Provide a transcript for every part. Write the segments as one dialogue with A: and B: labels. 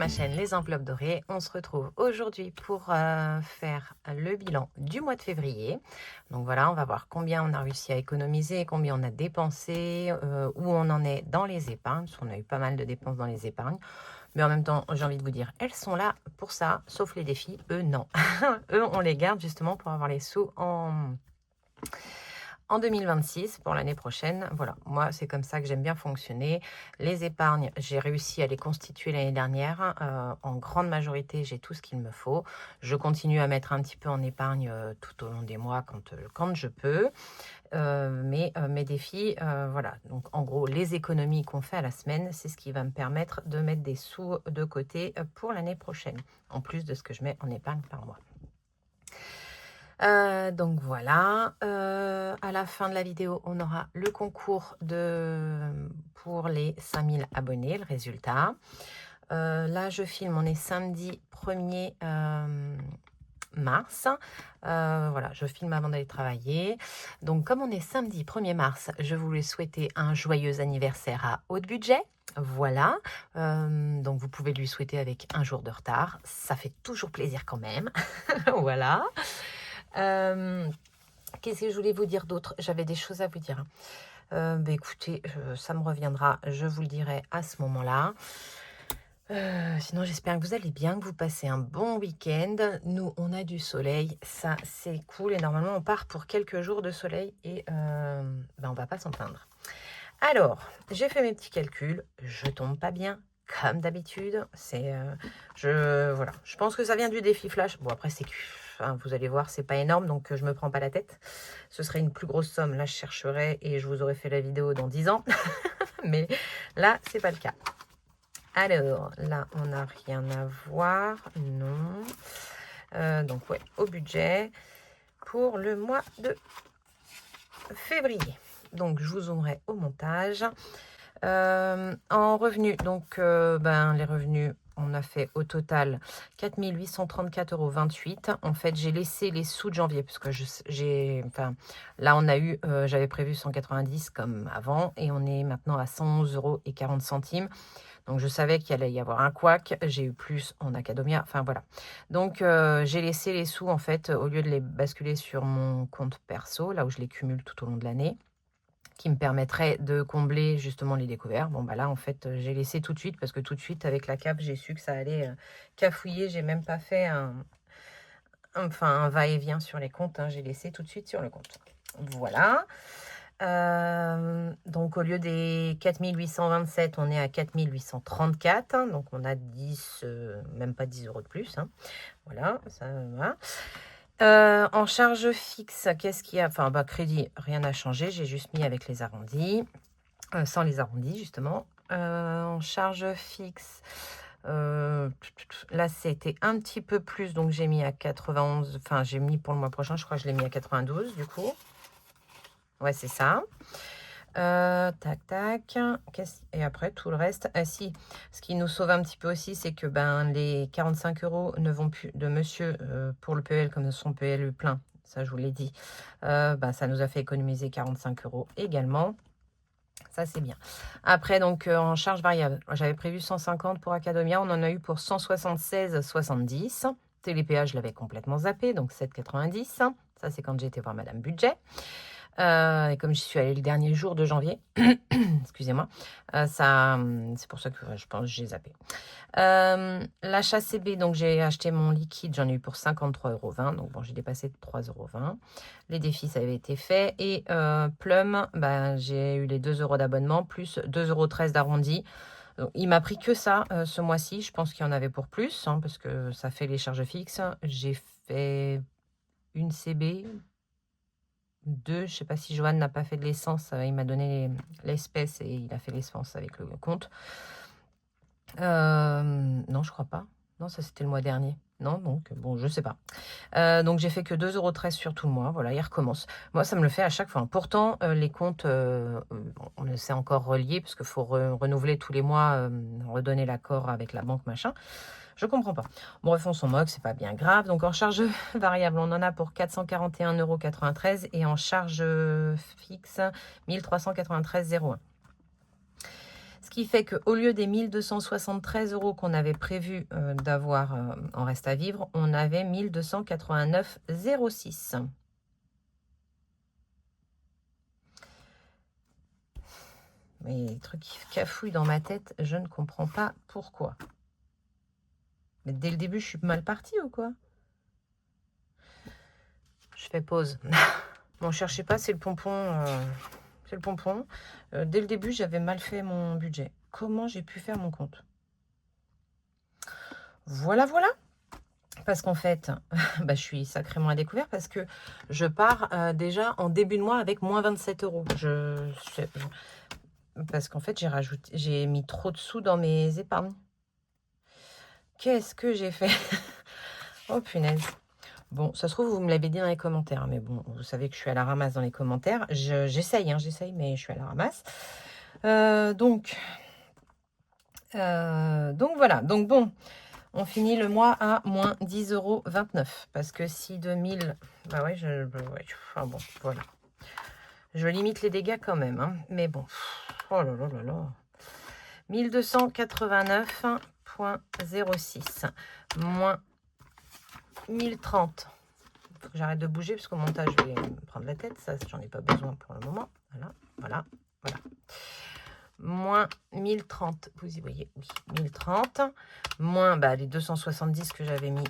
A: ma chaîne Les Enveloppes Dorées. On se retrouve aujourd'hui pour faire le bilan du mois de février. Donc voilà, on va voir combien on a réussi à économiser, combien on a dépensé, où on en est dans les épargnes, parce qu'on a eu pas mal de dépenses dans les épargnes. Mais en même temps, j'ai envie de vous dire, elles sont là pour ça, sauf les défis, eux non. Eux, on les garde justement pour avoir les sous en 2026 pour l'année prochaine. Voilà, moi c'est comme ça que j'aime bien fonctionner. Les épargnes, j'ai réussi à les constituer l'année dernière. En grande majorité, j'ai tout ce qu'il me faut. Je continue à mettre un petit peu en épargne tout au long des mois quand je peux. Mais mes défis, voilà. Donc en gros, les économies qu'on fait à la semaine, c'est ce qui va me permettre de mettre des sous de côté pour l'année prochaine, en plus de ce que je mets en épargne par mois. Donc voilà, à la fin de la vidéo, on aura le concours pour les 5000 abonnés, le résultat. Là, je filme, on est samedi 1er mars. Voilà, je filme avant d'aller travailler. Donc comme on est samedi 1er mars, je voulais souhaiter un joyeux anniversaire à Haute Budget. Voilà, donc vous pouvez lui souhaiter avec un jour de retard. Ça fait toujours plaisir quand même. Voilà. Qu'est-ce que je voulais vous dire d'autre? J'avais des choses à vous dire. Écoutez, ça me reviendra, je vous le dirai à ce moment-là. Sinon, j'espère que vous allez bien, que vous passez un bon week-end. Nous, on a du soleil, ça c'est cool. Et normalement, on part pour quelques jours de soleil et on va pas s'en plaindre. Alors, j'ai fait mes petits calculs, je tombe pas bien. Comme d'habitude, voilà. Je pense que ça vient du défi flash. Bon, après, vous allez voir, c'est pas énorme, donc je me prends pas la tête. Ce serait une plus grosse somme. Là, je chercherai et je vous aurais fait la vidéo dans 10 ans. Mais là, c'est pas le cas. Alors, là, on n'a rien à voir. Non. Donc, ouais, au budget pour le mois de février. Donc, je vous zoomerai au montage. En revenus, donc les revenus, on a fait au total 4 834,28 €. En fait, j'ai laissé les sous de janvier parce que là on a eu, j'avais prévu 190 comme avant et on est maintenant à 111,40 €. Donc je savais qu'il allait y avoir un couac, j'ai eu plus en Academia, enfin voilà. Donc j'ai laissé les sous en fait, au lieu de les basculer sur mon compte perso, là où je les cumule tout au long de l'année, qui me permettrait de combler justement les découvertes. Bon, là, en fait, j'ai laissé tout de suite parce que tout de suite, avec la cape, j'ai su que ça allait cafouiller. J'ai même pas fait un va-et-vient sur les comptes. J'ai laissé tout de suite sur le compte. Voilà. Donc, au lieu des 4827, on est à 4834. Donc, on a 10, même pas 10 € de plus. Voilà, ça va. En charge fixe, qu'est-ce qu'il y a? Crédit, rien n'a changé. J'ai juste mis avec les arrondis, sans les arrondis, justement. En charge fixe, là, c'était un petit peu plus, donc j'ai mis à 91. Enfin, j'ai mis pour le mois prochain, je crois que je l'ai mis à 92, du coup. Ouais, c'est ça. Tac, tac. Et après, tout le reste. Ah si, ce qui nous sauve un petit peu aussi, c'est que les 45 € ne vont plus de monsieur pour le PEL comme son PLU plein. Ça, je vous l'ai dit. Ça nous a fait économiser 45 € également. Ça, c'est bien. Après, donc, en charge variable, j'avais prévu 150 pour Academia. On en a eu pour 176,70. Télépéage, je l'avais complètement zappé, donc 7,90. Ça, c'est quand j'étais voir Madame Budget. Et comme j'y suis allée le dernier jour de janvier, excusez-moi, c'est pour ça que je pense que j'ai zappé. L'achat CB, donc j'ai acheté mon liquide, j'en ai eu pour 53,20 €. Donc bon, j'ai dépassé de 3,20 €. Les défis, ça avait été fait. Et Plum, j'ai eu les 2 € d'abonnement, plus 2,13 € d'arrondi. Donc, il m'a pris que ça ce mois-ci. Je pense qu'il y en avait pour plus, parce que ça fait les charges fixes. J'ai fait une CB. 2, je sais pas si Johan n'a pas fait de l'essence, il m'a donné l'espèce et il a fait l'essence avec le compte. Non, je crois pas. Non, ça c'était le mois dernier. Non, donc bon, je sais pas. Donc j'ai fait que 2,13 € sur tout le mois. Voilà, il recommence. Moi, ça me le fait à chaque fois. Pourtant, les comptes, on s'est encore relié parce qu'il faut renouveler tous les mois, redonner l'accord avec la banque, machin. Je comprends pas. Bref, on s'en moque, c'est pas bien grave. Donc en charge variable, on en a pour 441,93 € et en charge fixe, 1393,01 €. Ce qui fait qu'au lieu des 1273 € qu'on avait prévu d'avoir en reste à vivre, on avait 1289,06 €. Mais les trucs qui cafouillent dans ma tête, je ne comprends pas pourquoi. Mais dès le début, je suis mal partie ou quoi? Je fais pause. Bon, cherchez pas, c'est le pompon. C'est le pompon. Dès le début, j'avais mal fait mon budget. Comment j'ai pu faire mon compte? Voilà, voilà. Parce qu'en fait, je suis sacrément à découvert parce que je pars déjà en début de mois avec moins 27 €. Parce qu'en fait, j'ai mis trop de sous dans mes épargnes. Qu'est-ce que j'ai fait? Oh punaise. Bon, ça se trouve, vous me l'avez dit dans les commentaires, mais bon, vous savez que je suis à la ramasse dans les commentaires. J'essaye, mais je suis à la ramasse. Donc voilà. Donc bon, on finit le mois à moins 10,29 €. Parce que si 2000... Bah ouais, enfin bon, voilà. Je limite les dégâts quand même, hein, mais bon. Oh là là là là. 1289,06 moins 1030. Il faut que j'arrête de bouger parce qu'au montage, je vais me prendre la tête. Ça, j'en ai pas besoin pour le moment. Voilà, voilà, voilà. Moins 1030, vous y voyez, oui, 1030. Moins les 270 que j'avais mis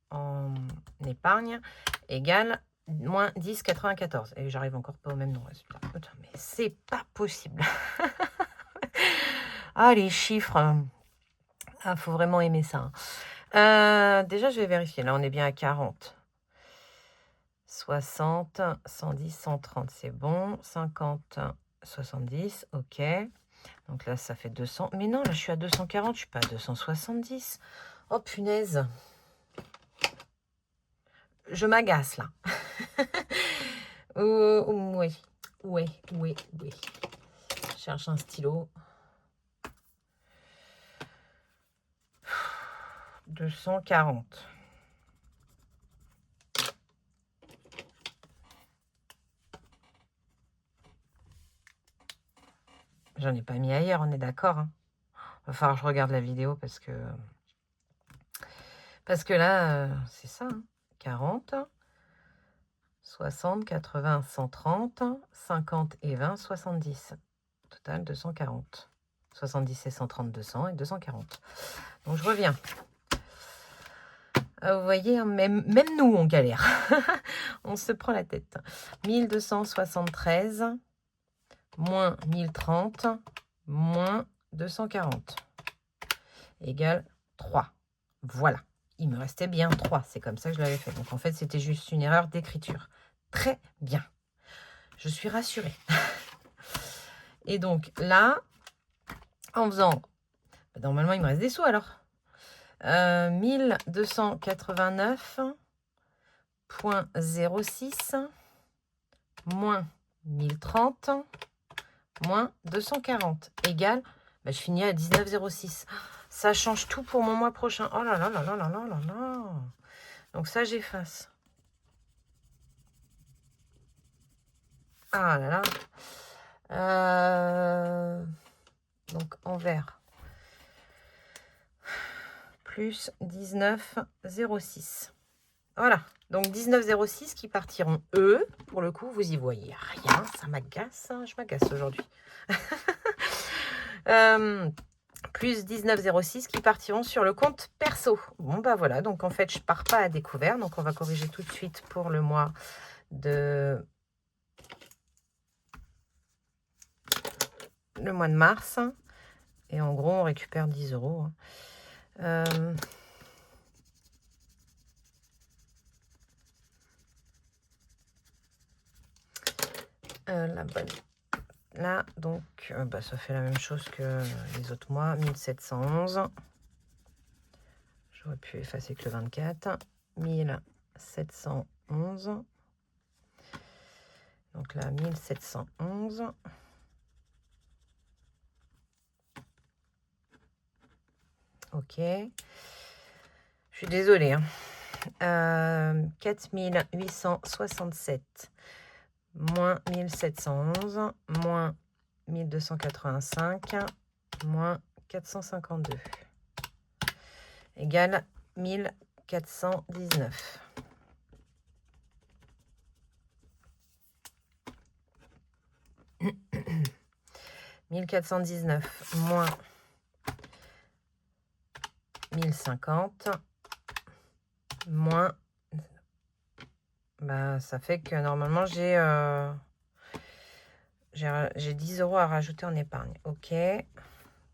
A: en épargne, égale moins 10,94. Et j'arrive encore pas au même nom. Mais c'est pas possible. Ah, les chiffres. Ah, faut vraiment aimer ça. Déjà, je vais vérifier. Là, on est bien à 40. 60, 110, 130, c'est bon. 50, 70, ok. Donc là, ça fait 200. Mais non, là, je suis à 240, je suis pas à 270. Oh, punaise. Je m'agace, là. Oui. Oui. Je cherche un stylo. 240. J'en ai pas mis ailleurs, on est d'accord. Hein. Va falloir que je regarde la vidéo parce que là, c'est ça. Hein. 40, 60, 80, 130, 50 et 20, 70. Total, 240. 70 et 130, 200 et 240. Donc, je reviens. Vous voyez, hein, même nous, on galère. On se prend la tête. 1273, moins 1030, moins 240, égale 3. Voilà. Il me restait bien 3. C'est comme ça que je l'avais fait. Donc, en fait, c'était juste une erreur d'écriture. Très bien. Je suis rassurée. Et donc, là, en faisant... Normalement, il me reste des sous, alors. 1289,06 moins 1030 moins 240 égale, je finis à 19,06. Ça change tout pour mon mois prochain. Oh là là là là là là là là. Donc ça, j'efface. Ah là là. Donc en vert. Plus 19,06. Voilà. Donc 19,06 qui partiront eux. Pour le coup, vous y voyez rien. Ça m'agace. Hein. Je m'agace aujourd'hui. Plus 19,06 qui partiront sur le compte perso. Bon, voilà. Donc, en fait, je pars pas à découvert. Donc, on va corriger tout de suite pour le mois de... Le mois de mars. Et en gros, on récupère 10 €. La bonne... Là, donc, ça fait la même chose que les autres mois. 1711. J'aurais pu effacer que le 24. 1711. Donc là, 1711. Ok. Je suis désolée. Hein. 4867 moins 1711 moins 1285 moins 452 égale 1419. « 1419 moins 1050 moins... Bah, ça fait que normalement, j'ai 10 € à rajouter en épargne. Ok,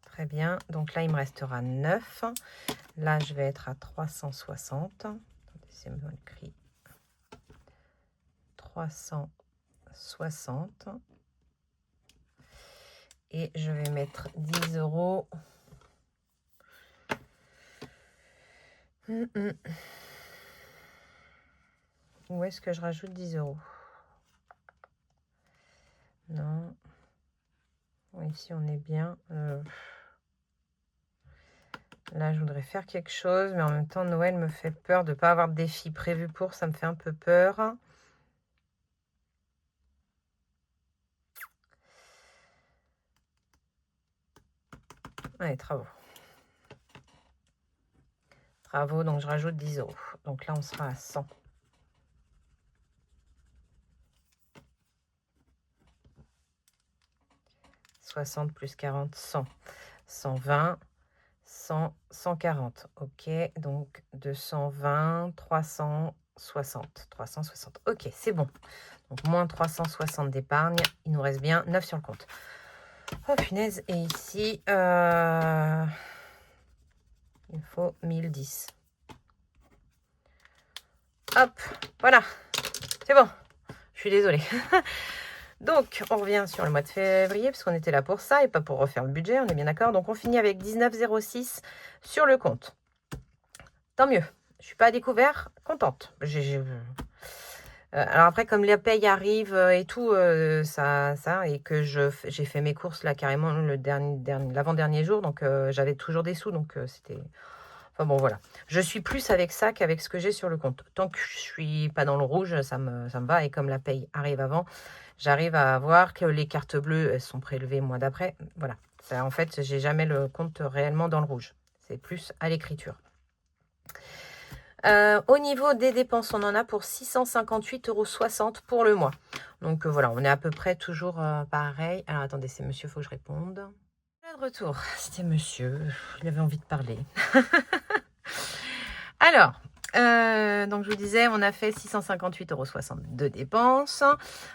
A: très bien. Donc là, il me restera 9. Là, je vais être à 360. Attendez, c'est mal écrit. 360. Et je vais mettre 10 €. Où est-ce que je rajoute 10 €? Non. Ici, on est bien. Là, je voudrais faire quelque chose, mais en même temps, Noël me fait peur de ne pas avoir de défi prévu pour. Ça me fait un peu peur. Allez, travaux. Travaux, donc je rajoute 10 €. Donc là, on sera à 100. « 60 plus 40, 100. 120, 100, 140. Ok, donc 220, 360. 360. Ok, c'est bon. Donc, moins 360 d'épargne. Il nous reste bien 9 sur le compte. Oh, punaise. Et ici, il faut 1010. Hop, voilà. C'est bon. Je suis désolée. Donc, on revient sur le mois de février, parce qu'on était là pour ça et pas pour refaire le budget, on est bien d'accord. Donc, on finit avec 19,06 sur le compte. Tant mieux. Je suis pas à découvert, contente. Alors après, comme la paye arrive et tout, ça, et que j'ai fait mes courses là carrément l'avant-dernier jour, donc j'avais toujours des sous, donc c'était... Enfin bon, voilà. Je suis plus avec ça qu'avec ce que j'ai sur le compte. Tant que je suis pas dans le rouge, ça me va. Et comme la paye arrive avant, j'arrive à voir que les cartes bleues elles sont prélevées le mois d'après. Voilà. Ça, en fait, j'ai jamais le compte réellement dans le rouge. C'est plus à l'écriture. Au niveau des dépenses, on en a pour 658,60 € pour le mois. Donc voilà, on est à peu près toujours pareil. Alors attendez, c'est monsieur, il faut que je réponde. Là de retour, c'était monsieur, il avait envie de parler. Alors, donc je vous disais, on a fait 658,60 € de dépenses.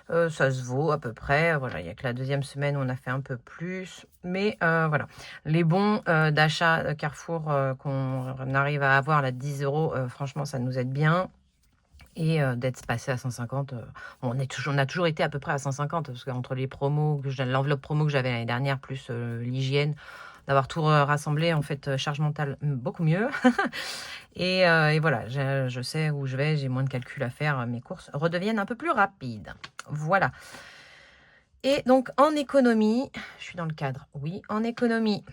A: Ça se vaut à peu près. Voilà, il n'y a que la deuxième semaine où on a fait un peu plus. Mais voilà, les bons d'achat Carrefour qu'on arrive à avoir là, 10 €, franchement, ça nous aide bien. Et d'être passé à 150, on a toujours été à peu près à 150, parce qu'entre les promos, l'enveloppe promo que j'avais l'année dernière, plus l'hygiène, d'avoir tout rassemblé, en fait, charge mentale beaucoup mieux. et voilà, je sais où je vais, j'ai moins de calculs à faire, mes courses redeviennent un peu plus rapides. Voilà. Et donc, en économie, je suis dans le cadre, oui, en économie,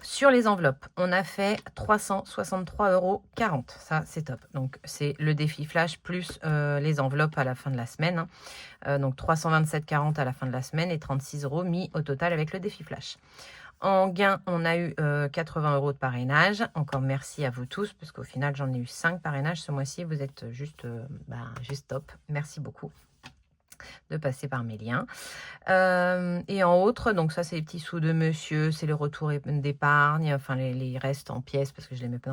A: sur les enveloppes, on a fait 363,40 €. Ça, c'est top. Donc, c'est le défi flash plus les enveloppes à la fin de la semaine. Donc, 327,40 € à la fin de la semaine et 36 € mis au total avec le défi flash. En gain, on a eu 80 € de parrainage. Encore merci à vous tous, parce qu'au final, j'en ai eu 5 parrainages ce mois-ci. Vous êtes juste top. Merci beaucoup de passer par mes liens. Et en autre, donc ça, c'est les petits sous de monsieur, c'est le retour d'épargne, enfin les restes en pièces, parce que je les mets pas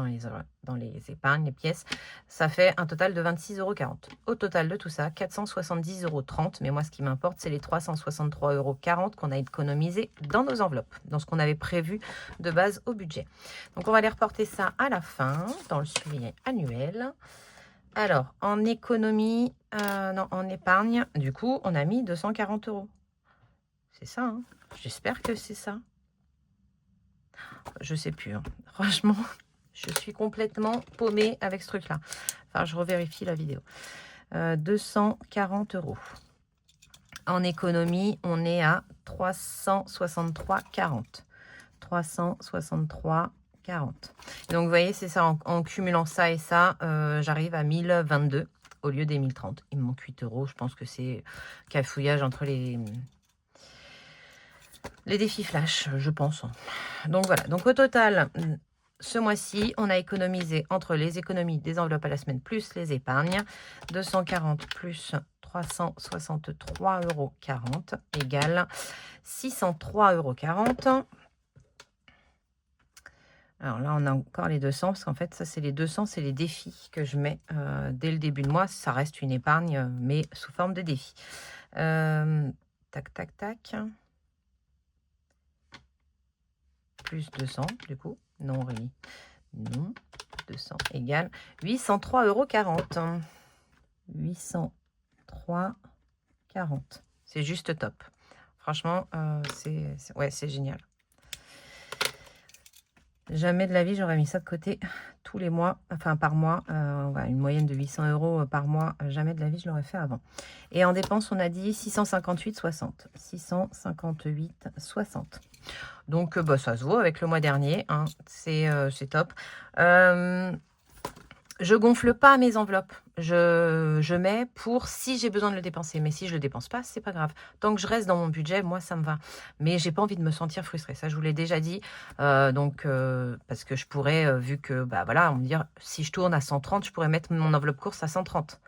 A: dans les épargnes, les pièces. Ça fait un total de 26,40 €. Au total de tout ça, 470,30 €. Mais moi, ce qui m'importe, c'est les 363,40 € qu'on a économisés dans nos enveloppes, dans ce qu'on avait prévu de base au budget. Donc, on va aller reporter ça à la fin, dans le suivi annuel. Alors, en économie, non, en épargne, du coup, on a mis 240 €. C'est ça, hein? J'espère que c'est ça. Je sais plus, hein. Franchement, je suis complètement paumée avec ce truc-là. Enfin, je revérifie la vidéo. 240 €. En économie, on est à 363,40. 363,40. Donc, vous voyez, c'est ça. En cumulant ça et ça, j'arrive à 1022 au lieu des 1030. Il me manque 8 €. Je pense que c'est cafouillage entre les Les défis flash, je pense. Donc voilà, donc au total, ce mois-ci, on a économisé entre les économies des enveloppes à la semaine plus les épargnes, 240 plus 363,40 € égale 603,40 €. Alors là, on a encore les 200, parce qu'en fait, ça, c'est les 200, c'est les défis que je mets dès le début de mois. Ça reste une épargne, mais sous forme de défi. Tac, tac, tac. Plus 200, du coup. Non, Aurélie. Non. 200 égale 803,40 €. 803,40. C'est juste top. Franchement, c'est génial. Jamais de la vie, j'aurais mis ça de côté tous les mois, enfin par mois, une moyenne de 800 € par mois. Jamais de la vie, je l'aurais fait avant. Et en dépenses, on a dit 658,60. 658,60. Donc, ça se vaut avec le mois dernier. Hein, c'est top. Je gonfle pas mes enveloppes. Je mets pour si j'ai besoin de le dépenser. Mais si je le dépense pas, c'est pas grave. Tant que je reste dans mon budget, moi, ça me va. Mais j'ai pas envie de me sentir frustrée. Ça, je vous l'ai déjà dit. Parce que je pourrais, vu que, voilà, on me dire, si je tourne à 130, je pourrais mettre mon enveloppe course à 130.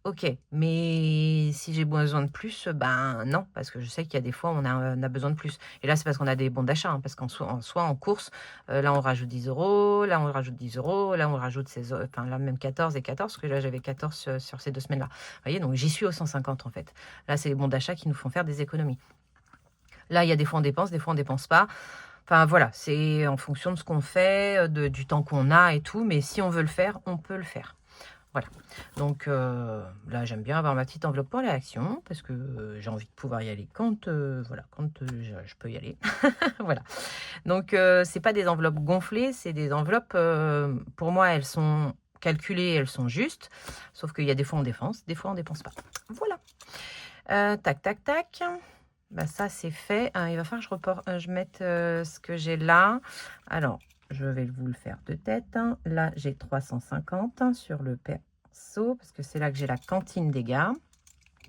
A: Ok, mais si j'ai besoin de plus, non, parce que je sais qu'il y a des fois où on a besoin de plus. Et là, c'est parce qu'on a des bons d'achat, hein, parce qu'en soi, en course, là, on rajoute 10 €, là, on rajoute 10 €, là, on rajoute 16 €, enfin, là, même 14 et 14, parce que là, j'avais 14 sur ces 2 semaines-là. Vous voyez, donc j'y suis aux 150, en fait. Là, c'est les bons d'achat qui nous font faire des économies. Là, il y a des fois, on dépense, des fois, on dépense pas. Enfin, voilà, c'est en fonction de ce qu'on fait, du temps qu'on a et tout, mais si on veut le faire, on peut le faire. Voilà, donc là, j'aime bien avoir ma petite enveloppe pour les actions parce que j'ai envie de pouvoir y aller quand je peux y aller. Voilà, donc c'est pas des enveloppes gonflées, c'est des enveloppes, pour moi, elles sont calculées, elles sont justes, sauf qu'il y a des fois, on dépense, des fois, on dépense pas. Voilà, tac, tac, tac. Ça, c'est fait. Il va falloir que je mette ce que j'ai là. Alors, je vais vous le faire de tête. Là, j'ai 350 sur le perso, parce que c'est là que j'ai la cantine des gars.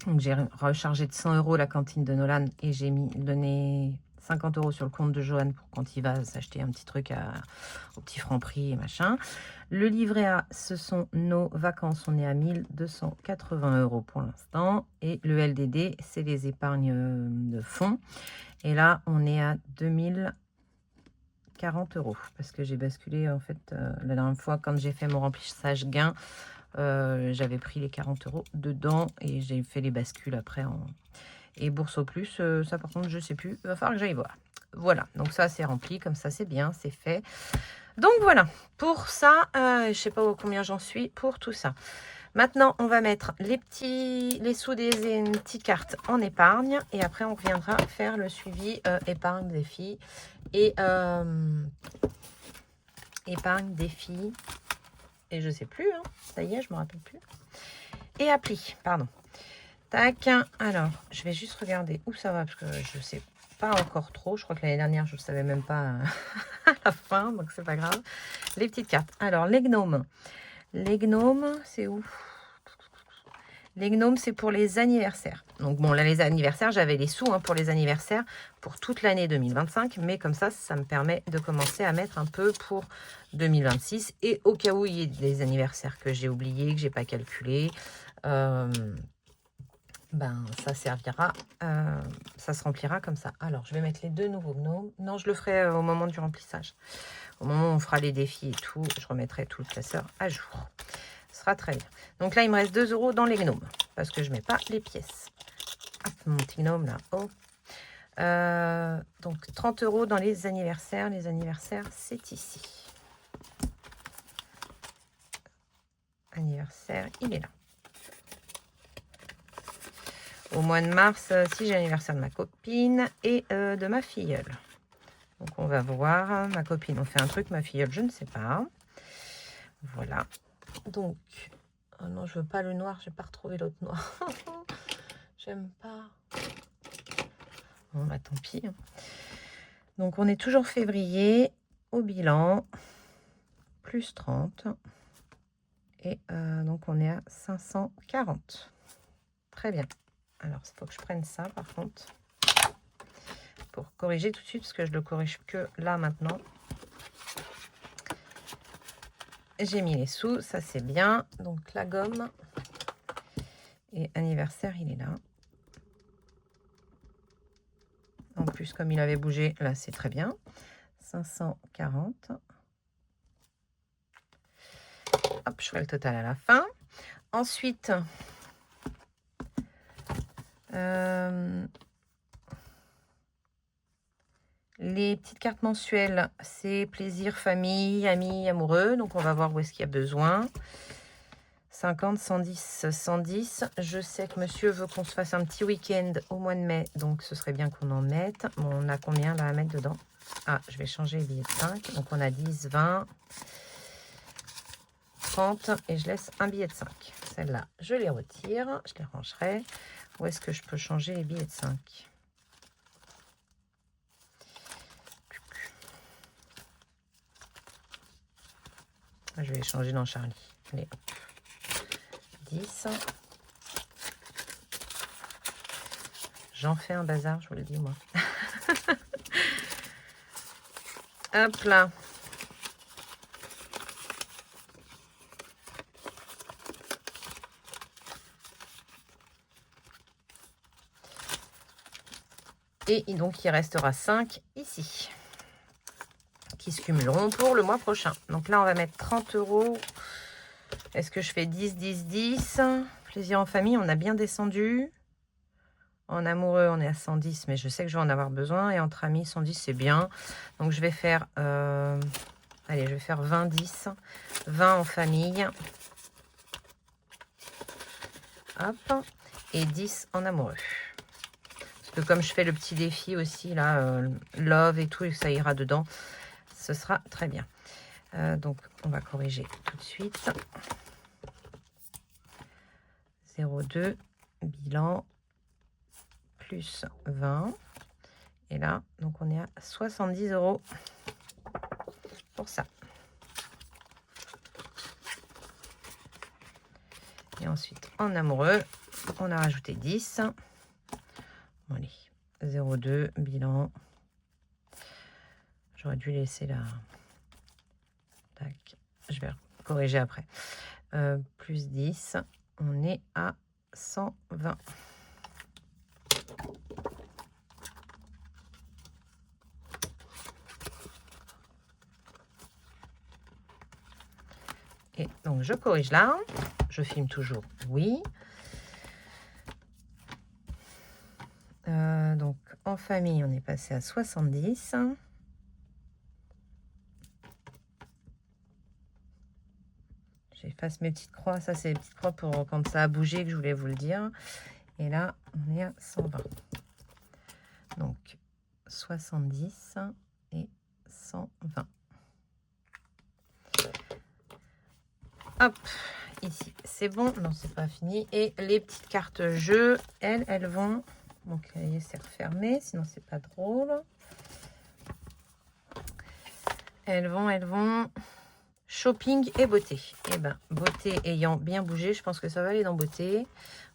A: Donc, j'ai rechargé de 100 € la cantine de Nolan et j'ai donné 50 € sur le compte de Johan pour quand il va s'acheter un petit truc au petit Franprix et machin. Le livret A, ce sont nos vacances. On est à 1280 € pour l'instant. Et le LDD, c'est les épargnes de fonds. Et là, on est à 2040 € parce que j'ai basculé, en fait, la dernière fois, quand j'ai fait mon remplissage gain, j'avais pris les 40 € dedans et j'ai fait les bascules après. Et bourse au plus, ça par contre, je sais plus. Il va falloir que j'aille voir. Voilà, donc ça, c'est rempli. Comme ça, c'est bien, c'est fait. Donc voilà, pour ça, je sais pas combien j'en suis pour tout ça. Maintenant, on va mettre les sous des petites cartes en épargne. Et après, on reviendra faire le suivi épargne des filles. Et épargne des filles. Et je sais plus, hein. Ça y est, je me rappelle plus. Et appli, pardon. Tac. Alors, je vais juste regarder où ça va, parce que je sais pas encore trop. Je crois que l'année dernière, je ne savais même pas à la fin, donc c'est pas grave. Les petites cartes. Alors, les gnomes. Les gnomes, c'est où? Les gnomes, c'est pour les anniversaires. Donc bon, là, les anniversaires, j'avais les sous pour les anniversaires pour toute l'année 2025. Mais comme ça me permet de commencer à mettre un peu pour 2026. Et au cas où il y ait des anniversaires que j'ai oubliés, que j'ai pas calculé, ça servira, ça se remplira comme ça. Alors, je vais mettre les 2 nouveaux gnomes. Non, je le ferai au moment du remplissage. Au moment où on fera les défis et tout, je remettrai tout le classeur à jour. Ce sera très bien. Donc là, il me reste 2 € dans les gnomes parce que je ne mets pas les pièces. Hop, mon petit gnome là. Oh. Donc 30 € dans les anniversaires. Les anniversaires, c'est ici. Anniversaire, il est là. Au mois de mars, si j'ai l'anniversaire de ma copine et de ma filleule. Donc on va voir. Ma copine, on fait un truc. Ma filleule, je ne sais pas. Voilà. Donc, oh non, je veux pas le noir. Je n'ai pas retrouvé l'autre noir. J'aime pas. Bon, tant pis. Donc, on est toujours février. Au bilan, plus 30. Et donc, on est à 540. Très bien. Alors, il faut que je prenne ça, par contre. pour corriger tout de suite, parce que je le corrige que là maintenant. J'ai mis les sous, ça c'est bien. Donc la gomme et anniversaire, il est là. En plus, comme il avait bougé, là c'est très bien. 540. Hop, je ferai le total à la fin. Ensuite, les petites cartes mensuelles, c'est plaisir, famille, amis, amoureux. Donc, on va voir où est-ce qu'il y a besoin. 50, 110, 110. Je sais que monsieur veut qu'on se fasse un petit week-end au mois de mai. Donc, ce serait bien qu'on en mette. Bon, on a combien là à mettre dedans? Ah, je vais changer les billets de 5. Donc, on a 10, 20, 30. Et je laisse un billet de 5. Celle-là, je les retire. Je les rangerai. Où est-ce que je peux changer les billets de 5? Je vais les changer dans Charlie. Allez, hop. 10. J'en fais un bazar, je vous le dis, moi. Hop là. Et donc, il restera 5 ici, qui se cumuleront pour le mois prochain. Donc là, on va mettre 30 €. Est-ce que je fais 10, 10, 10? Plaisir en famille, on a bien descendu. En amoureux, on est à 110, mais je sais que je vais en avoir besoin. Et entre amis, 110, c'est bien. Donc, je vais faire... allez, je vais faire 20, 10. 20 en famille. Hop. Et 10 en amoureux. Parce que comme je fais le petit défi aussi, là, love et tout, et que ça ira dedans, ce sera très bien. Donc, on va corriger tout de suite. 0,2, bilan, plus 20. Et là, donc on est à 70 € pour ça. Et ensuite, en amoureux, on a rajouté 10. Bon, allez, 0,2, bilan. J'aurais dû laisser la... Tac, je vais corriger après. Plus 10, on est à 120. Et donc, je corrige là. Je filme toujours, oui. Donc, en famille, on est passé à 70. J'efface mes petites croix. Ça, c'est les petites croix pour quand ça a bougé, que je voulais vous le dire. Et là, on est à 120. Donc, 70 et 120. Hop, ici, c'est bon. Non, c'est pas fini. Et les petites cartes jeux, elles vont... Mon cahier s'est refermé, sinon c'est pas drôle. Elles vont... Shopping et beauté. Et ben, beauté ayant bien bougé, je pense que ça va aller dans beauté.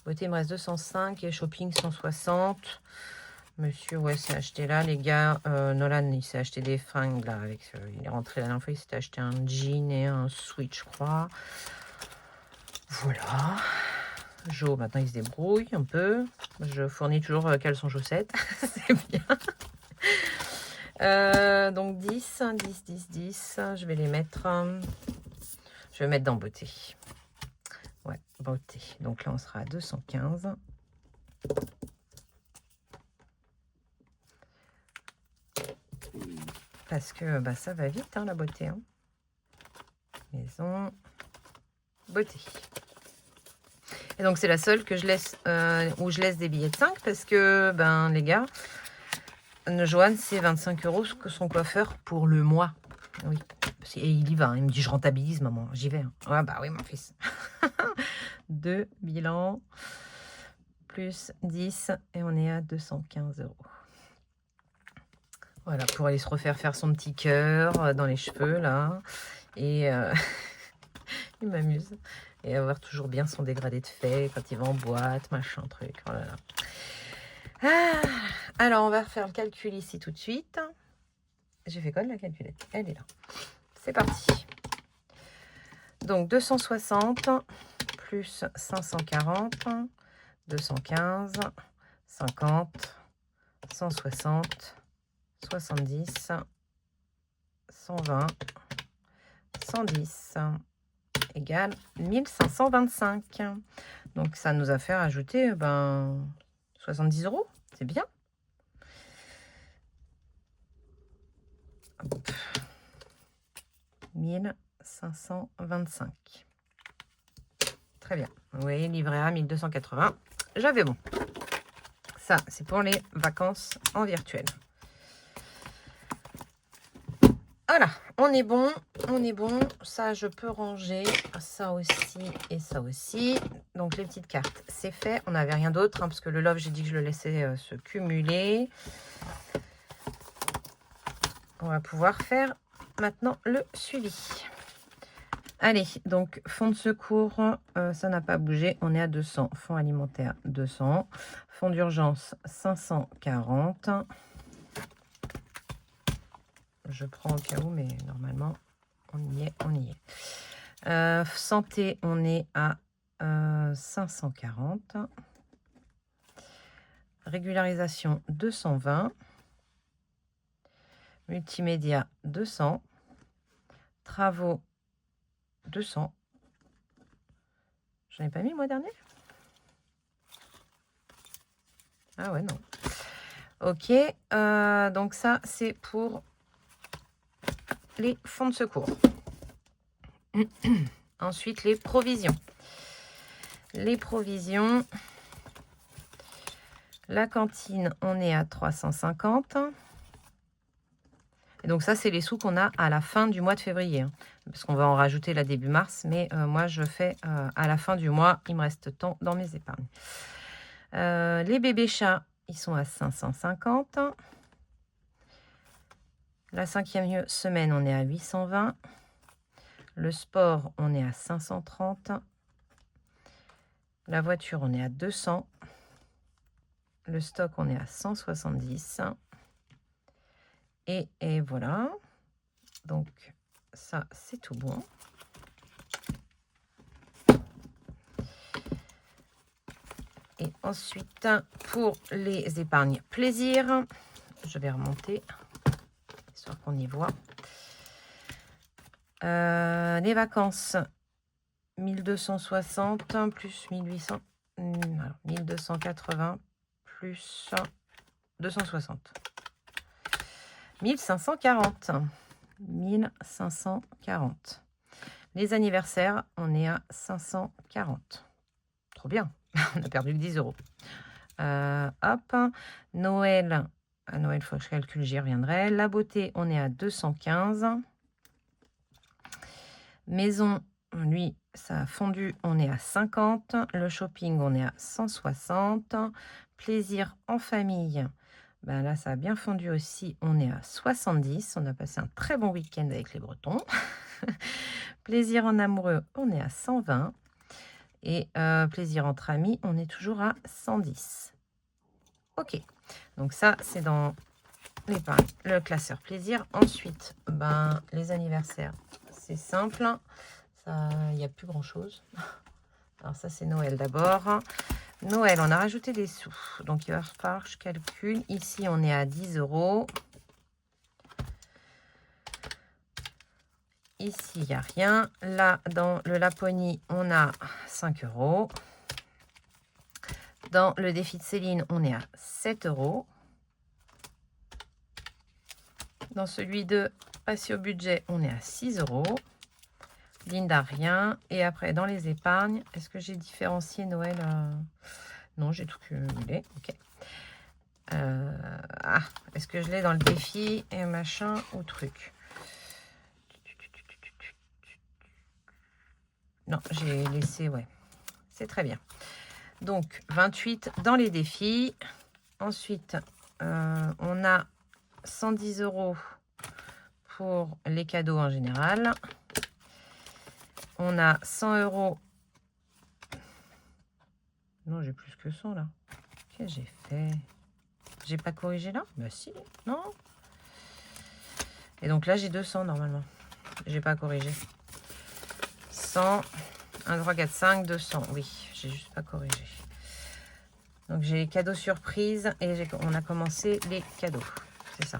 A: Beauté, il me reste 205 et shopping 160. Monsieur, ouais, s'est acheté là, les gars. Nolan, il s'est acheté des fringues là. Avec, il est rentré la dernière fois, il s'est acheté un jean et un sweat, je crois. Voilà. Jo, maintenant, il se débrouille un peu. Je fournis toujours caleçon chaussettes. C'est bien. Donc 10, 10, 10, 10. Je vais les mettre... je vais mettre dans beauté. Ouais, beauté. Donc là, on sera à 215. Parce que bah, ça va vite, hein, la beauté. Hein. Maison, beauté. Et donc, c'est la seule que je laisse, où je laisse des billets de 5 parce que, ben, les gars, Joanne, c'est 25 € que son coiffeur pour le mois. Oui. Et il y va. Hein. Il me dit, je rentabilise, maman. J'y vais. Hein. Ouais, bah oui, mon fils. 2 bilans plus 10 et on est à 215 €. Voilà, pour aller se refaire faire son petit cœur dans les cheveux, là. Et il m'amuse. Et avoir toujours bien son dégradé de fait quand il va en boîte, machin, truc. Oh là là. Ah, alors, on va refaire le calcul ici tout de suite. J'ai fait quoi de la calculette? Elle est là. C'est parti. Donc, 260 plus 540, 215, 50, 160, 70, 120, 110 égale 1525. Donc, ça nous a fait rajouter 70 €. C'est bien. Hop. 1525. Très bien. Vous voyez, livret A 1280. J'avais bon. Ça, c'est pour les vacances en virtuel. Voilà, on est bon, on est bon. Ça, je peux ranger ça aussi et ça aussi. Donc, les petites cartes, c'est fait. On n'avait rien d'autre, parce que le love, j'ai dit que je le laissais se cumuler. On va pouvoir faire maintenant le suivi. Allez, donc, fonds de secours, ça n'a pas bougé. On est à 200. Fonds alimentaire, 200. Fonds d'urgence, 540. Je prends au cas où, mais normalement, on y est, on y est. Santé, on est à 540. Régularisation, 220. Multimédia, 200. Travaux, 200. J'en ai pas mis le mois dernier? Ah ouais, non. Ok, donc ça, c'est pour les fonds de secours. Ensuite, les provisions. Les provisions. La cantine, on est à 350. Et donc ça, c'est les sous qu'on a à la fin du mois de février. Parce qu'on va en rajouter là début mars. Mais moi, je fais à la fin du mois. Il me reste tant dans mes épargnes. Les bébés chats, ils sont à 550. La 5e semaine, on est à 820. Le sport, on est à 530. La voiture, on est à 200. Le stock, on est à 170. Et voilà. Donc, ça, c'est tout bon. Et ensuite, pour les épargnes plaisir, je vais remonter, histoire qu'on y voit. Les vacances, 1260 plus 1800, alors 1280 plus 260. 1540. 1540. Les anniversaires, on est à 540. Trop bien. On a perdu que 10 €. Hop. Noël. À Noël, il faut que je calcule, j'y reviendrai. La beauté, on est à 215. Maison, lui, ça a fondu, on est à 50. Le shopping, on est à 160. Plaisir en famille. Ben là, ça a bien fondu aussi. On est à 70. On a passé un très bon week-end avec les Bretons. Plaisir en amoureux, on est à 120. Et plaisir entre amis, on est toujours à 110. Ok. Donc ça, c'est dans le classeur plaisir. Ensuite, les anniversaires, c'est simple. Il n'y a plus grand-chose. Alors ça, c'est Noël d'abord. Noël, on a rajouté des sous. Donc, il va falloir que je calcule. Ici, on est à 10 €. Ici, il n'y a rien. Là, dans le Laponie, on a 5 €. Dans le défi de Céline, on est à 7 €. Dans celui de Passé au budget, on est à 6 €. Linda, rien. Et après, dans les épargnes, est-ce que j'ai différencié Noël? Non, j'ai tout cumulé. Ok. Est-ce que je l'ai dans le défi et machin ou truc? Non, j'ai laissé, ouais. C'est très bien. Donc, 28 dans les défis. Ensuite, on a 110 € pour les cadeaux en général. On a 100 €. Non, j'ai plus que 100 là. Qu'est-ce que j'ai fait? J'ai pas corrigé là? Bah si, non. Et donc là, j'ai 200 normalement. J'ai pas corrigé. 100, 1, 3, 4, 5, 200. Oui, j'ai juste pas corrigé. Donc j'ai les cadeaux surprises et on a commencé les cadeaux. C'est ça.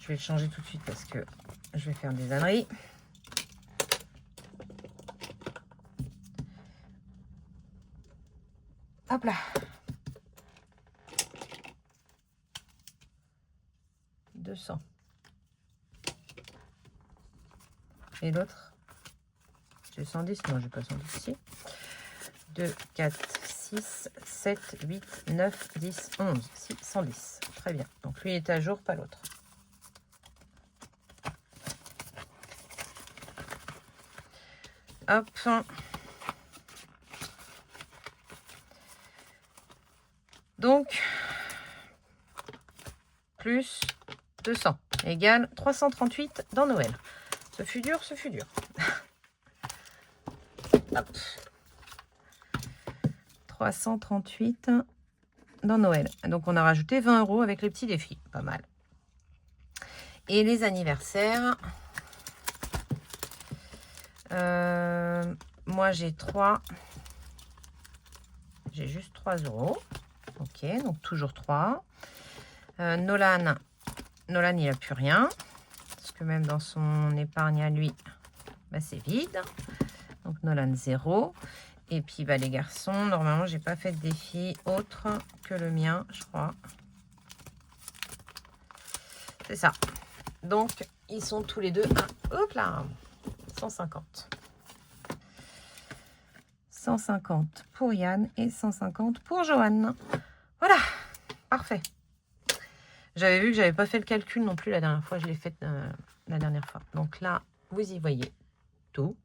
A: Je vais le changer tout de suite parce que je vais faire des âneries. Hop là. 200. Et l'autre? J'ai 110? Non, j'ai pas 110 ici. 2, 4, 6, 7, 8, 9, 10, 11. Si, 110. Très bien. Donc lui est à jour, pas l'autre. Hop. Donc, plus 200 égale 338 dans Noël. Ce fut dur, ce fut dur. Hop. 338 dans Noël. Donc, on a rajouté 20 € avec les petits défis. Pas mal. Et les anniversaires. Moi, j'ai 3. J'ai juste 3 €. Ok, donc toujours 3. Nolan, il n'a plus rien. Parce que même dans son épargne à lui, bah, c'est vide. Donc Nolan 0. Et puis bah, les garçons, normalement, j'ai pas fait de défi autre que le mien, je crois. C'est ça. Donc, ils sont tous les deux à, hop là, 150. 150 pour Yann et 150 pour Johan. Voilà, parfait. J'avais vu que j'avais pas fait le calcul non plus la dernière fois. Je l'ai fait la dernière fois. Donc là, vous y voyez tout.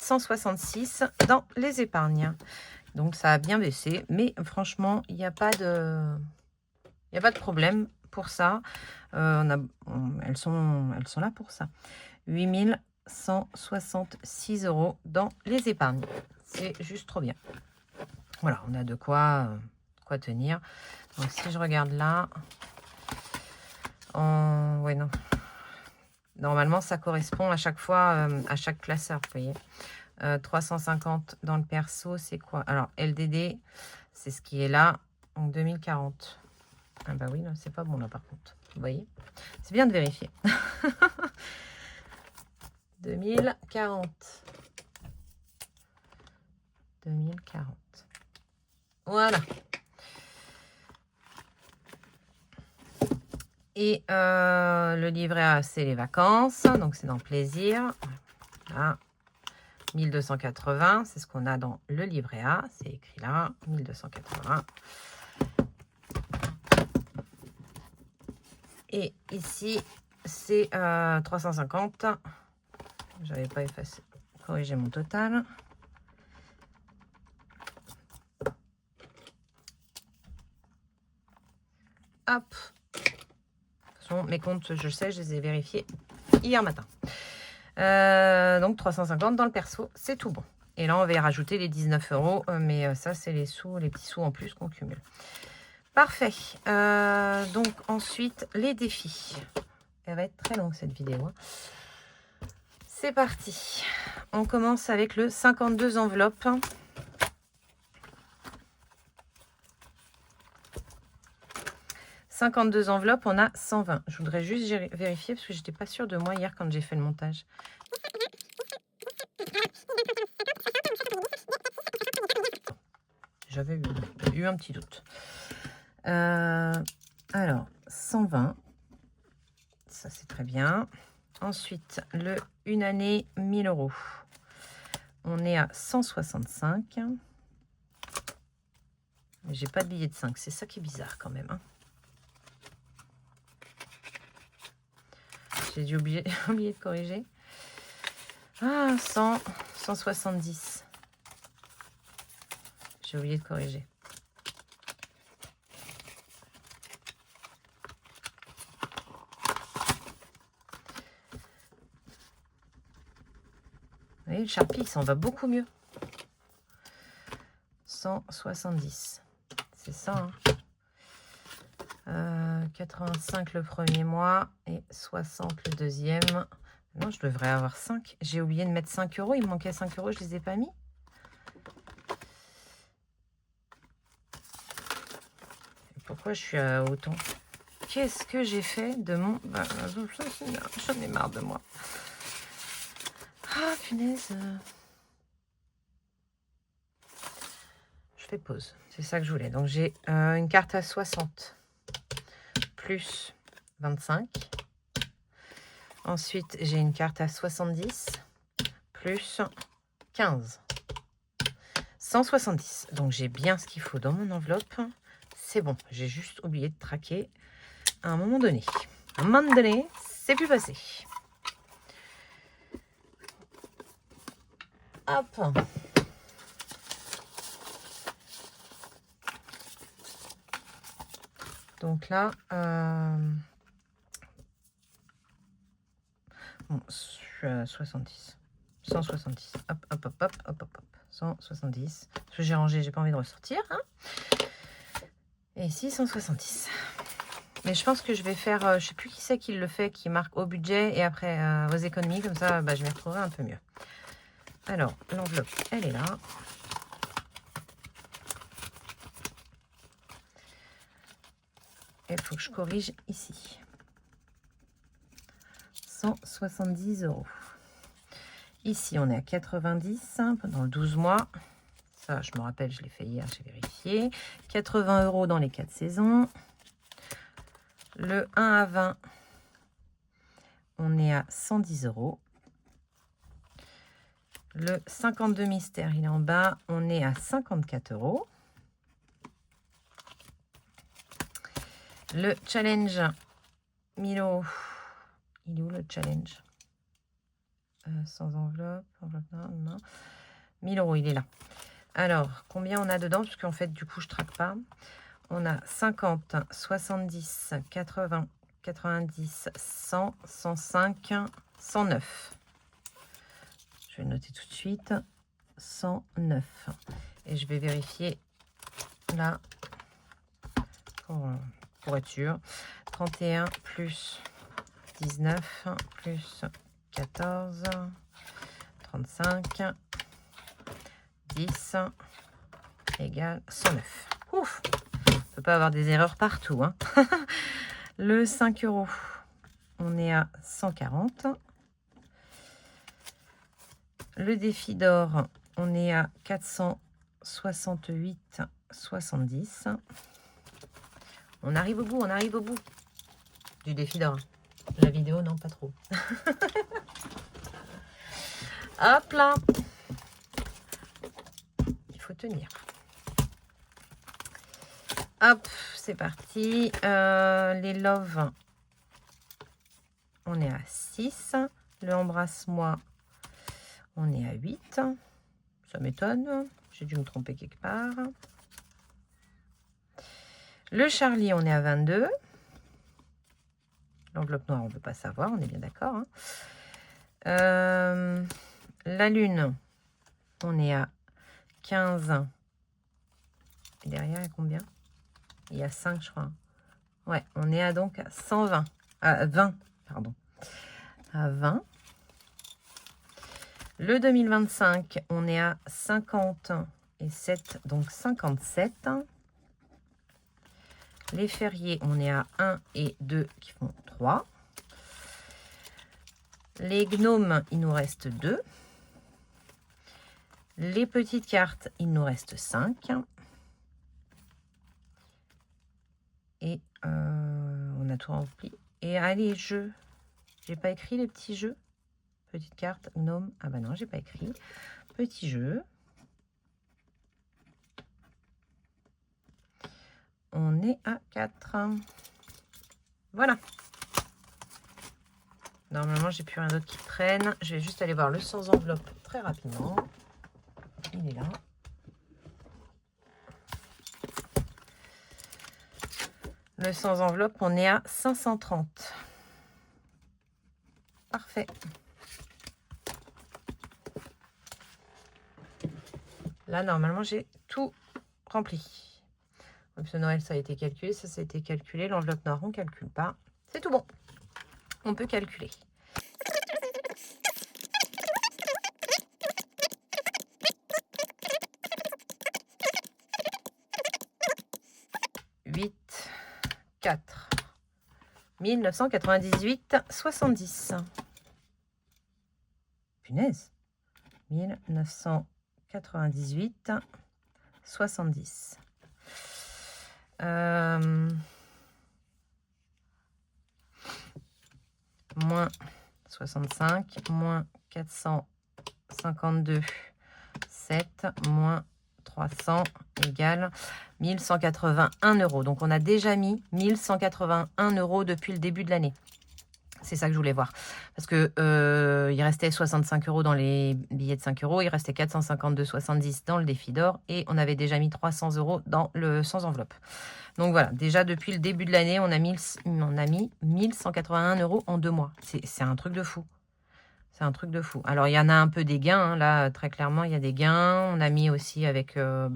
A: « 166 dans les épargnes. Donc ça a bien baissé, mais franchement, il n'y a pas de problème pour ça. Elles sont là pour ça. 8166 € dans les épargnes. C'est juste trop bien. Voilà, on a de quoi tenir. Donc si je regarde là, ouais, non. Normalement, ça correspond à chaque fois à chaque classeur, vous voyez. 350 dans le perso, c'est quoi? Alors, LDD, c'est ce qui est là. Donc, 2040. Ah bah oui, non, c'est pas bon là, par contre. Vous voyez? C'est bien de vérifier. 2040. 2040. Voilà. Et le livret A, c'est les vacances. Donc, c'est dans plaisir. Là. 1280, c'est ce qu'on a dans le livret A. C'est écrit là. 1280. Et ici, c'est 350. J'avais pas effacé, corrigé mon total. Hop. De toute façon, mes comptes, je sais, je les ai vérifiés hier matin. Donc 350 dans le perso, c'est tout bon. Et là, on va y rajouter les 19 €. Mais ça, c'est les petits sous en plus qu'on cumule. Parfait. Donc ensuite, les défis. Elle va être très longue cette vidéo. Hein. C'est parti. On commence avec le 52 enveloppes. « 52 enveloppes, on a 120. Je voudrais juste vérifier parce que j'étais pas sûre de moi hier quand j'ai fait le montage. J'avais eu un petit doute. Alors, 120. Ça, c'est très bien. Ensuite, le une année, 1000 €. On est à 165. Mais j'ai pas de billet de 5. C'est ça qui est bizarre quand même. Hein. J'ai dû oublier de corriger. Ah, 100, 170. J'ai oublié de corriger. voyez, le Sharpie, il s'en va beaucoup mieux. 170. C'est ça, hein. 85 le premier mois et 60 le deuxième. Non, je devrais avoir 5. J'ai oublié de mettre 5 euros. Il me manquait 5 euros, je ne les ai pas mis. Et pourquoi je suis à autant? Qu'est-ce que j'ai fait de mon... J'en ai marre de moi. Ah, punaise. Je fais pause. C'est ça que je voulais. Donc, j'ai une carte à 60 plus 25. Ensuite, j'ai une carte à 70 plus 15. 170. Donc, j'ai bien ce qu'il faut dans mon enveloppe. C'est bon. J'ai juste oublié de traquer à un moment donné. À un moment donné, c'est plus passé. Hop. Donc là, bon, je suis à 70. 170. Hop, hop, hop, hop, hop, hop, hop. 170. Parce que j'ai rangé, j'ai pas envie de ressortir. Hein. Et ici, 170. Mais je pense que je vais faire, je sais plus qui c'est qui le fait, qui marque au budget et après aux économies. Comme ça, bah, je m'y retrouverai un peu mieux. Alors, l'enveloppe, elle est là. Il faut que je corrige ici. 170 euros. Ici, on est à 90 pendant le 12 mois. Ça, je me rappelle, je l'ai fait hier, j'ai vérifié. 80 euros dans les 4 saisons. Le 1 à 20, on est à 110 euros. Le 52 mystère, il est en bas. On est à 54 euros. Le challenge Milo, il est où le challenge? Sans enveloppe, non. 1000 euros, il est là. Alors, combien on a dedans? Parce qu'en fait, du coup, je ne traque pas. On a 50, 70, 80, 90, 100, 105, 109. Je vais noter tout de suite. 109. Et je vais vérifier là pour être sûr. 31 plus 19 plus 14, 35, 10 égale 109. Ouf! On ne peut pas avoir des erreurs partout. Hein. Le 5 euros, on est à 140. Le défi d'or, on est à 468,70. On arrive au bout du défi d'or. La vidéo, non, pas trop. Hop là. Il faut tenir. Hop, c'est parti. Les loves, on est à 6. Le embrasse-moi, on est à 8. Ça m'étonne. J'ai dû me tromper quelque part. Le Charlie, on est à 22. L'enveloppe noire, on ne peut pas savoir, on est bien d'accord. Hein. La Lune, on est à 15. Et derrière, il y a combien? Il y a 5, je crois. Ouais, on est à donc à 120. À 20, pardon. À 20. Le 2025, on est à 50 et 7, donc 57. Les fériés, on est à 1 et 2 qui font 3. Les gnomes, il nous reste 2. Les petites cartes, il nous reste 5. Et on a tout rempli. Et allez, jeux. J'ai pas écrit les petits jeux. Petite carte, gnome. Ah bah non, j'ai pas écrit. Petit jeu. On est à 4. Voilà. Normalement, j'ai plus rien d'autre qui traîne. Je vais juste aller voir le sans enveloppe très rapidement. Il est là. Le sans enveloppe, on est à 530. Parfait. Là, normalement, j'ai tout rempli. Option Noël, ça a été calculé. Ça a été calculé. L'enveloppe noire, on ne calcule pas. C'est tout bon. On peut calculer. Huit, 4, 1998,70. Punaise. 1998,70. Moins 65, moins 452, 7, moins 300 égale 1181 €. Donc, on a déjà mis 1181 € depuis le début de l'année. C'est ça que je voulais voir. Parce que il restait 65 € dans les billets de 5 €, il restait 452,70 dans le défi d'or et on avait déjà mis 300 € dans le sans enveloppe. Donc voilà, déjà depuis le début de l'année, on a mis 1181 € en 2 mois. C'est un truc de fou. C'est un truc de fou. Alors, il y en a un peu des gains. Hein. Là, très clairement, il y a des gains. On a mis aussi avec le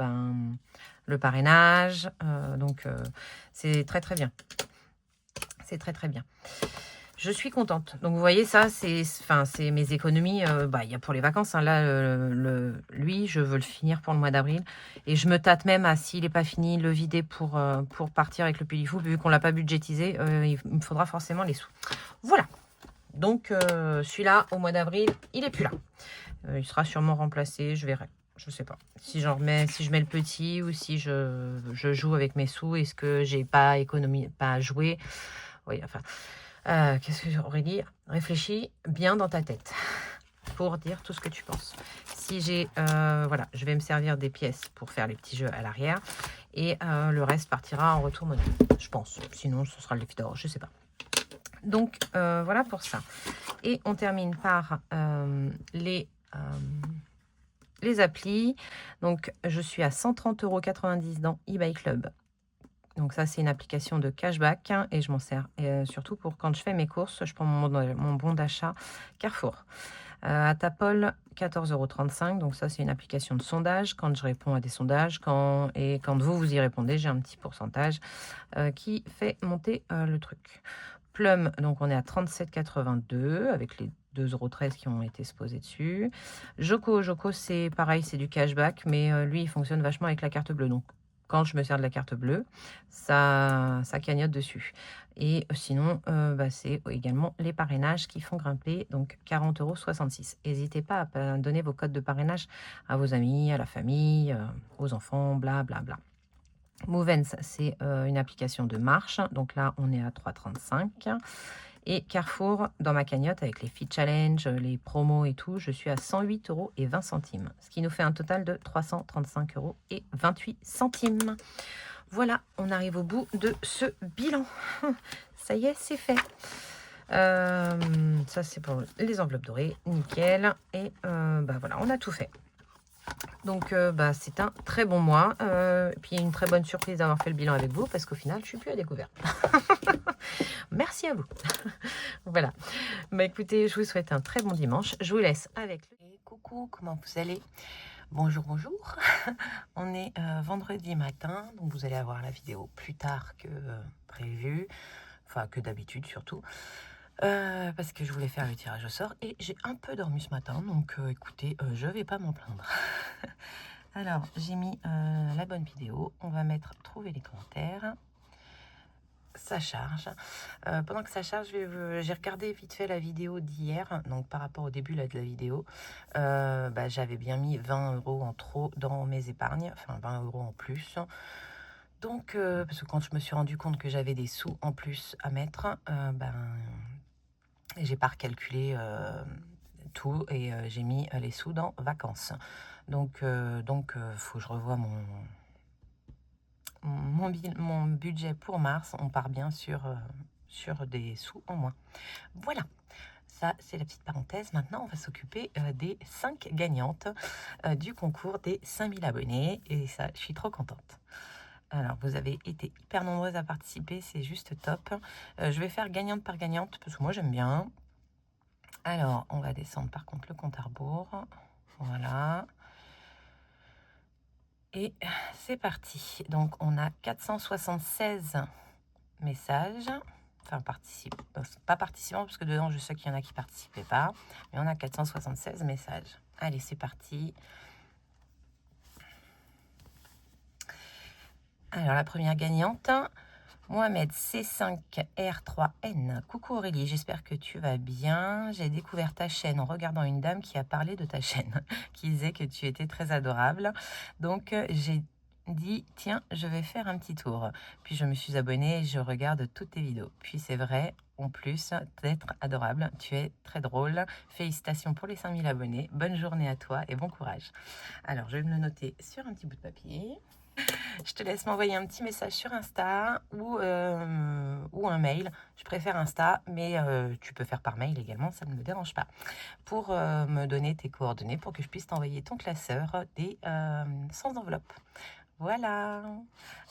A: parrainage. Donc, c'est très, très bien. C'est très, très bien. Je suis contente. Donc, vous voyez, ça, c'est mes économies. Il y a pour les vacances. Hein. Là, lui, je veux le finir pour le mois d'avril. Et je me tâte même à, s'il n'est pas fini, le vider pour partir avec le Pélifou. Vu qu'on ne l'a pas budgétisé, il me faudra forcément les sous. Voilà. Donc, celui-là, au mois d'avril, il n'est plus là. Il sera sûrement remplacé. Je verrai. Je ne sais pas. Si je mets le petit ou si je joue avec mes sous. Est-ce que j'ai pas joué? Oui, enfin... qu'est-ce que Aurélie, réfléchis bien dans ta tête pour dire tout ce que tu penses. Si j'ai, voilà, je vais me servir des pièces pour faire les petits jeux à l'arrière et le reste partira en retour monnaie, je pense. Sinon, ce sera le défi d'or, je sais pas. Donc, voilà pour ça. Et on termine par les applis. Donc, je suis à 130,90 € dans eBay Club. Donc ça, c'est une application de cashback et je m'en sers surtout pour quand je fais mes courses, je prends mon bon d'achat Carrefour. À Tapol, 14,35 €. Donc ça, c'est une application de sondage. Quand je réponds à des sondages, quand vous y répondez, j'ai un petit pourcentage qui fait monter le truc. Plum, donc on est à 37,82 € avec les 2,13 € qui ont été posés dessus. Joko, c'est pareil, c'est du cashback, mais lui, il fonctionne vachement avec la carte bleue. Donc, quand je me sers de la carte bleue, ça cagnotte dessus. Et sinon, c'est également les parrainages qui font grimper, donc 40,66 €. N'hésitez pas à donner vos codes de parrainage à vos amis, à la famille, aux enfants, blablabla. Movens, c'est une application de marche. Donc là, on est à 3,35 €. Et Carrefour, dans ma cagnotte, avec les Fit Challenge, les promos et tout, je suis à 108,20 €. Ce qui nous fait un total de 335,28 €. Voilà, on arrive au bout de ce bilan. Ça y est, c'est fait. Ça, c'est pour les enveloppes dorées. Nickel. Et voilà, on a tout fait. Donc, c'est un très bon mois. Puis, une très bonne surprise d'avoir fait le bilan avec vous, parce qu'au final, je suis plus à découvert. Merci à vous. Voilà. Écoutez, je vous souhaite un très bon dimanche. Je vous laisse avec le... Coucou, comment vous allez? Bonjour, bonjour. On est vendredi matin, donc vous allez avoir la vidéo plus tard que prévu, enfin que d'habitude surtout. Parce que je voulais faire le tirage au sort et j'ai un peu dormi ce matin, donc écoutez, je vais pas m'en plaindre. Alors, j'ai mis la bonne vidéo, on va mettre trouver les commentaires. Ça charge. Pendant que ça charge, j'ai regardé vite fait la vidéo d'hier, donc par rapport au début là, de la vidéo, j'avais bien mis 20 € en trop dans mes épargnes, enfin 20 € en plus. Donc, parce que quand je me suis rendu compte que j'avais des sous en plus à mettre, j'ai pas recalculé tout et j'ai mis les sous dans vacances. Donc, faut que je revoie mon budget pour mars. On part bien sur des sous en moins. Voilà, ça c'est la petite parenthèse. Maintenant, on va s'occuper des 5 gagnantes du concours des 5000 abonnés. Et ça, je suis trop contente. Alors, vous avez été hyper nombreuses à participer, c'est juste top. Je vais faire gagnante par gagnante parce que moi j'aime bien. Alors, on va descendre par contre le compte à rebours. Voilà. Et c'est parti. Donc, on a 476 messages. Enfin, pas participants, parce que dedans, je sais qu'il y en a qui ne participaient pas. Mais on a 476 messages. Allez, c'est parti. Alors, la première gagnante, Mohamed C5R3N. Coucou Aurélie, j'espère que tu vas bien. J'ai découvert ta chaîne en regardant une dame qui a parlé de ta chaîne, qui disait que tu étais très adorable. Donc, j'ai dit, tiens, je vais faire un petit tour. Puis je me suis abonnée et je regarde toutes tes vidéos. Puis c'est vrai, en plus d'être adorable, tu es très drôle. Félicitations pour les 5000 abonnés. Bonne journée à toi et bon courage. Alors, je vais me le noter sur un petit bout de papier. Je te laisse m'envoyer un petit message sur Insta ou un mail. Je préfère Insta, mais tu peux faire par mail également, ça ne me dérange pas. Pour me donner tes coordonnées pour que je puisse t'envoyer ton classeur des sans enveloppe. Voilà.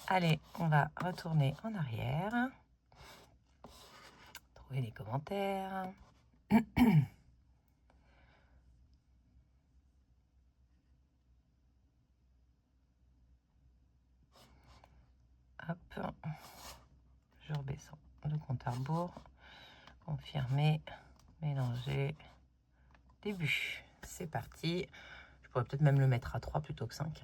A: Allez, on va retourner en arrière. Trouver les commentaires. Hop. Je redescends le compte à rebours. Confirmer. Mélanger. Début. C'est parti. Je pourrais peut-être même le mettre à 3 plutôt que 5.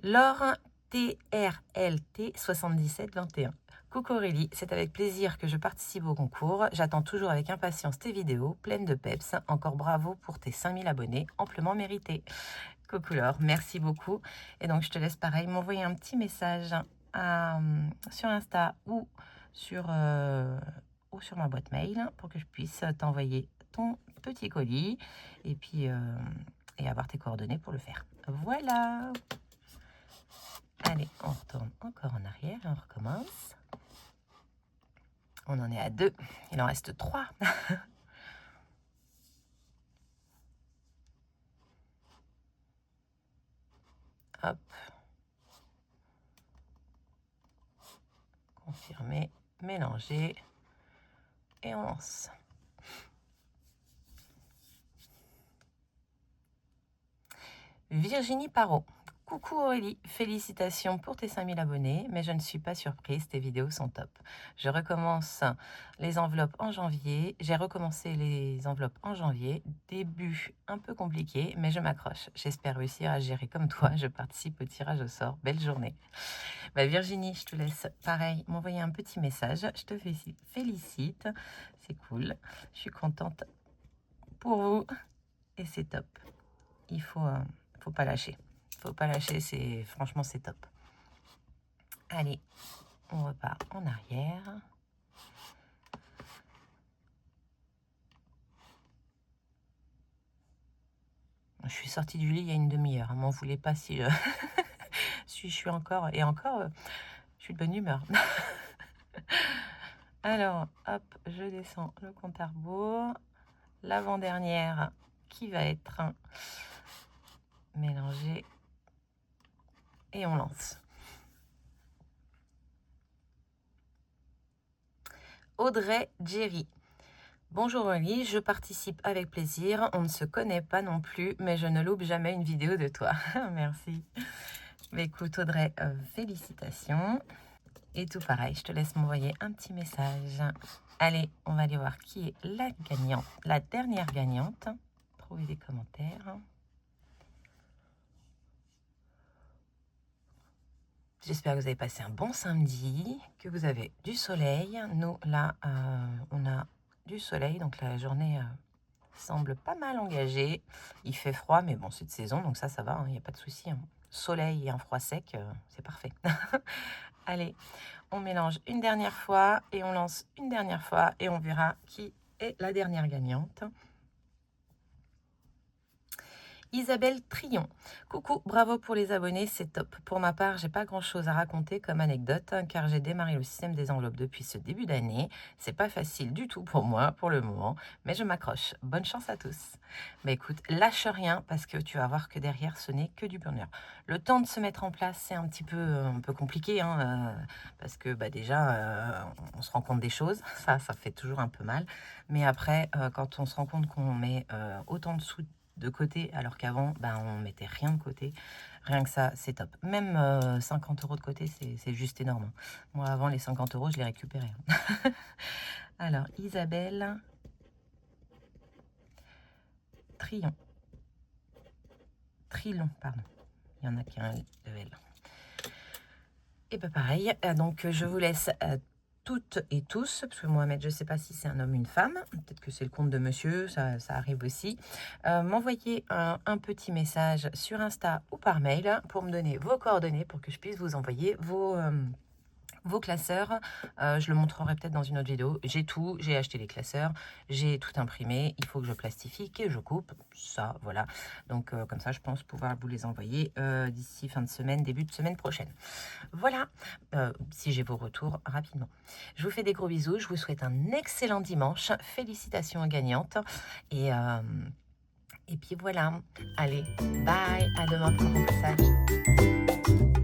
A: Laure TRLT 7721. Coucou Aurélie, c'est avec plaisir que je participe au concours. J'attends toujours avec impatience tes vidéos pleines de peps. Encore bravo pour tes 5000 abonnés, amplement mérités. Coucou Laure, merci beaucoup. Et donc je te laisse pareil m'envoyer un petit message sur Insta ou sur ma boîte mail pour que je puisse t'envoyer ton petit colis et puis et avoir tes coordonnées pour le faire. Voilà. Allez, on retourne encore en arrière et on recommence. On en est à 2. Il en reste 3. Hop. Confirmer, mélanger. Et on lance. Virginie Parot. Coucou Aurélie, félicitations pour tes 5000 abonnés, mais je ne suis pas surprise, tes vidéos sont top. Je recommence les enveloppes en janvier, j'ai recommencé les enveloppes en janvier, début un peu compliqué, mais je m'accroche. J'espère réussir à gérer comme toi, je participe au tirage au sort. Belle journée. Bah Virginie, je te laisse pareil m'envoyer un petit message, je te félicite, c'est cool, je suis contente pour vous et c'est top. Il faut pas lâcher. Faut pas lâcher, franchement c'est top. Allez, on repart en arrière. Je suis sortie du lit il y a une demi-heure. M'en voulez pas si je... si je suis encore... Et encore, je suis de bonne humeur. Alors, hop, je descends le compte à rebours. L'avant-dernière qui va être mélangée. Et on lance. Audrey Jerry. Bonjour Aurélie, je participe avec plaisir. On ne se connaît pas non plus, mais je ne loupe jamais une vidéo de toi. Merci. Mais écoute Audrey, félicitations. Et tout pareil, je te laisse m'envoyer un petit message. Allez, on va aller voir qui est la gagnante, la dernière gagnante. Trouver des commentaires. J'espère que vous avez passé un bon samedi, que vous avez du soleil. Nous, là, on a du soleil, donc la journée semble pas mal engagée. Il fait froid, mais bon, c'est de saison, donc ça va, il n'y a pas de souci. Hein. Soleil et un froid sec, c'est parfait. Allez, on mélange une dernière fois et on lance une dernière fois et on verra qui est la dernière gagnante. Isabelle Trion. Coucou, bravo pour les abonnés, c'est top. Pour ma part, j'ai pas grand chose à raconter comme anecdote, car j'ai démarré le système des enveloppes depuis ce début d'année. C'est pas facile du tout pour moi, pour le moment, mais je m'accroche. Bonne chance à tous. Mais écoute, lâche rien, parce que tu vas voir que derrière, ce n'est que du bonheur. Le temps de se mettre en place, c'est un peu compliqué, hein, parce que déjà, on se rend compte des choses. Ça fait toujours un peu mal. Mais après, quand on se rend compte qu'on met autant de de côté, alors qu'avant, ben, on mettait rien de côté. Rien que ça, c'est top. Même 50 € de côté, c'est juste énorme. Moi, avant, les 50 €, je les récupérais. Alors, Isabelle. Trilon, pardon. Il y en a qui ont un level. Et bien pareil, donc je vous laisse toutes et tous, parce que Mohamed, je ne sais pas si c'est un homme ou une femme, peut-être que c'est le compte de monsieur, ça arrive aussi, m'envoyer un petit message sur Insta ou par mail pour me donner vos coordonnées pour que je puisse vous envoyer vos classeurs. Je le montrerai peut-être dans une autre vidéo. J'ai tout, j'ai acheté les classeurs, j'ai tout imprimé, il faut que je plastifie, que je coupe, ça, voilà. Donc comme ça, je pense pouvoir vous les envoyer d'ici fin de semaine, début de semaine prochaine. Voilà, si j'ai vos retours rapidement. Je vous fais des gros bisous, je vous souhaite un excellent dimanche, félicitations aux gagnantes, et puis voilà, allez, bye, à demain pour un remplissage.